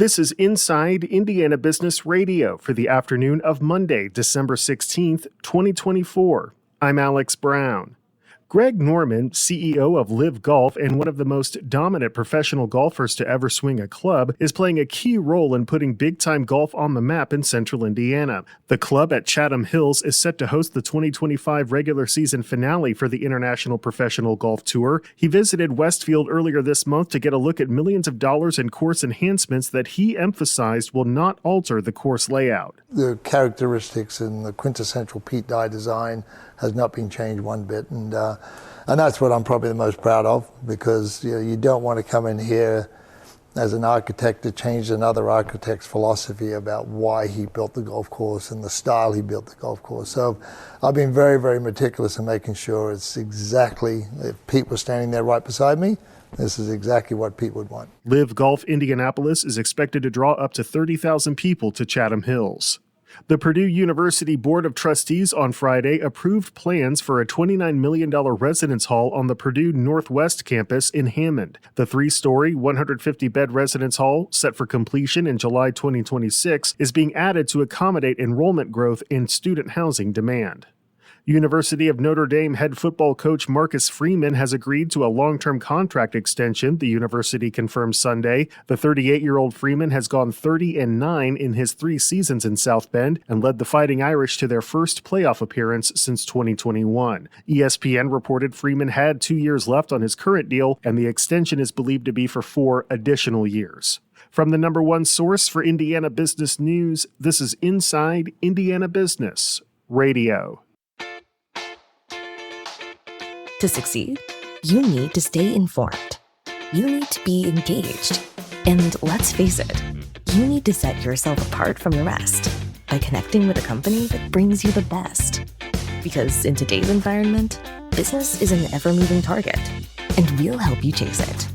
This is Inside Indiana Business Radio for the afternoon of Monday, December 16th, 2024. I'm Alex Brown. Greg Norman, CEO of Live Golf and one of the most dominant professional golfers to ever swing a club, is playing a key role in putting big-time golf on the map in central Indiana. The club at Chatham Hills is set to host the 2025 regular season finale for the International Professional Golf Tour. He visited Westfield earlier this month to get a look at millions of dollars in course enhancements that he emphasized will not alter the course layout. The characteristics and the quintessential Pete Dye design has not been changed one bit, and that's what I'm probably the most proud of, because you don't want to come in here as an architect to change another architect's philosophy about why he built the golf course and the style he built the golf course. So I've been very, very meticulous in making sure it's exactly, if Pete was standing there right beside me, this is exactly what Pete would want. Live Golf Indianapolis is expected to draw up to 30,000 people to Chatham Hills. The Purdue University Board of Trustees on Friday approved plans for a $29 million residence hall on the Purdue Northwest campus in Hammond. The three-story, 150-bed residence hall, set for completion in July 2026, is being added to accommodate enrollment growth and student housing demand. University of Notre Dame head football coach Marcus Freeman has agreed to a long-term contract extension, the university confirmed Sunday. The 38-year-old Freeman has gone 30-9 in his 3 seasons in South Bend and led the Fighting Irish to their first playoff appearance since 2021. ESPN reported Freeman had 2 years left on his current deal, and the extension is believed to be for 4 additional years. From the number one source for Indiana business news, this is Inside Indiana Business Radio. To succeed, you need to stay informed. You need to be engaged. And let's face it, you need to set yourself apart from the rest by connecting with a company that brings you the best. Because in today's environment, business is an ever-moving target, and we'll help you chase it.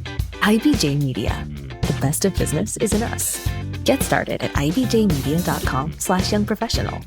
IBJ Media. The best of business is in us. Get started at ibjmedia.com/youngprofessional.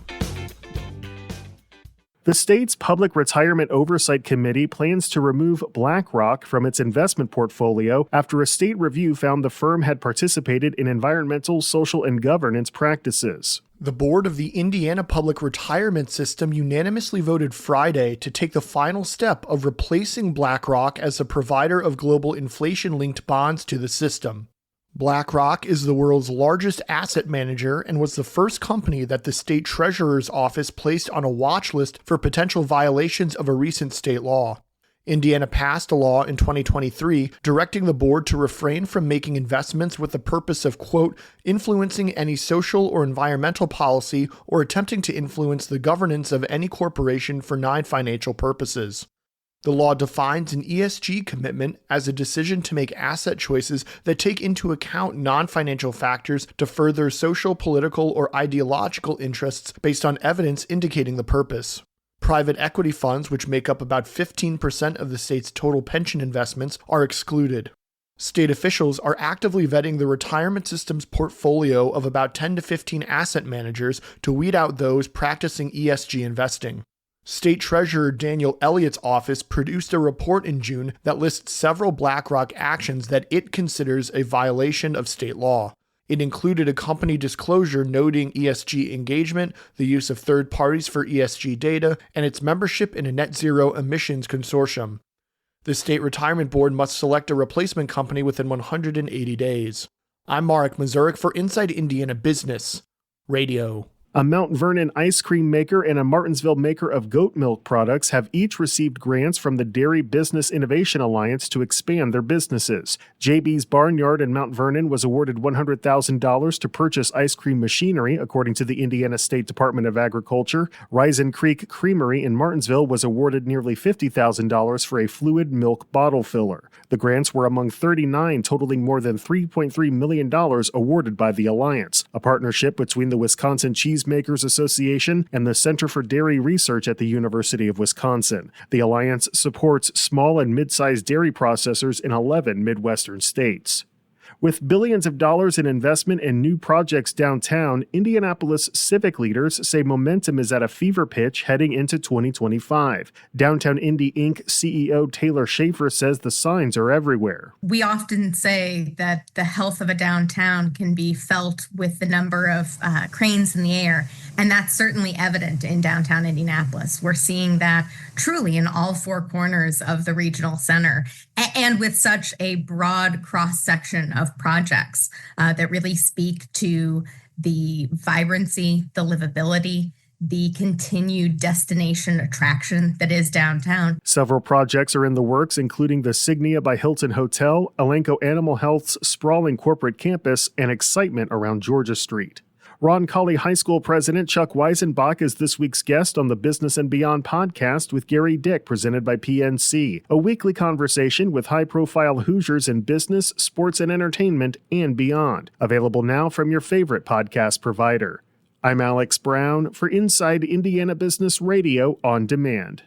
The state's Public Retirement Oversight Committee plans to remove BlackRock from its investment portfolio after a state review found the firm had participated in environmental, social, and governance practices. The board of the Indiana Public Retirement System unanimously voted Friday to take the final step of replacing BlackRock as a provider of global inflation-linked bonds to the system. BlackRock is the world's largest asset manager and was the first company that the state treasurer's office placed on a watch list for potential violations of a recent state law. Indiana passed a law in 2023 directing the board to refrain from making investments with the purpose of, quote, influencing any social or environmental policy or attempting to influence the governance of any corporation for non-financial purposes. The law defines an ESG commitment as a decision to make asset choices that take into account non-financial factors to further social, political, or ideological interests based on evidence indicating the purpose. Private equity funds, which make up about 15% of the state's total pension investments, are excluded. State officials are actively vetting the retirement system's portfolio of about 10 to 15 asset managers to weed out those practicing ESG investing. State Treasurer Daniel Elliott's office produced a report in June that lists several BlackRock actions that it considers a violation of state law. It included a company disclosure noting ESG engagement, the use of third parties for ESG data, and its membership in a net zero emissions consortium. The State Retirement Board must select a replacement company within 180 days. I'm Marek Mazurek for Inside Indiana Business Radio. A Mount Vernon ice cream maker and a Martinsville maker of goat milk products have each received grants from the Dairy Business Innovation Alliance to expand their businesses. JB's Barnyard in Mount Vernon was awarded $100,000 to purchase ice cream machinery, according to the Indiana State Department of Agriculture. Risen Creek Creamery in Martinsville was awarded nearly $50,000 for a fluid milk bottle filler. The grants were among 39, totaling more than $3.3 million awarded by the Alliance, a partnership between the Wisconsin Cheesemakers Association and the Center for Dairy Research at the University of Wisconsin. The Alliance supports small and mid-sized dairy processors in 11 Midwestern states. With billions of dollars in investment and new projects downtown, Indianapolis civic leaders say momentum is at a fever pitch heading into 2025. Downtown Indy Inc. CEO Taylor Schaefer says the signs are everywhere. We often say that the health of a downtown can be felt with the number of cranes in the air, and that's certainly evident in downtown Indianapolis. We're seeing that truly in all four corners of the regional center, and with such a broad cross-section of projects that really speak to the vibrancy, the livability, the continued destination attraction that is downtown. Several projects are in the works, including the Signia by Hilton Hotel, Elanco Animal Health's sprawling corporate campus, and excitement around Georgia Street. Roncalli High School President Chuck Weisenbach is this week's guest on the Business and Beyond podcast with Gary Dick, presented by PNC, a weekly conversation with high-profile Hoosiers in business, sports, and entertainment, and beyond. Available now from your favorite podcast provider. I'm Alex Brown for Inside Indiana Business Radio on Demand.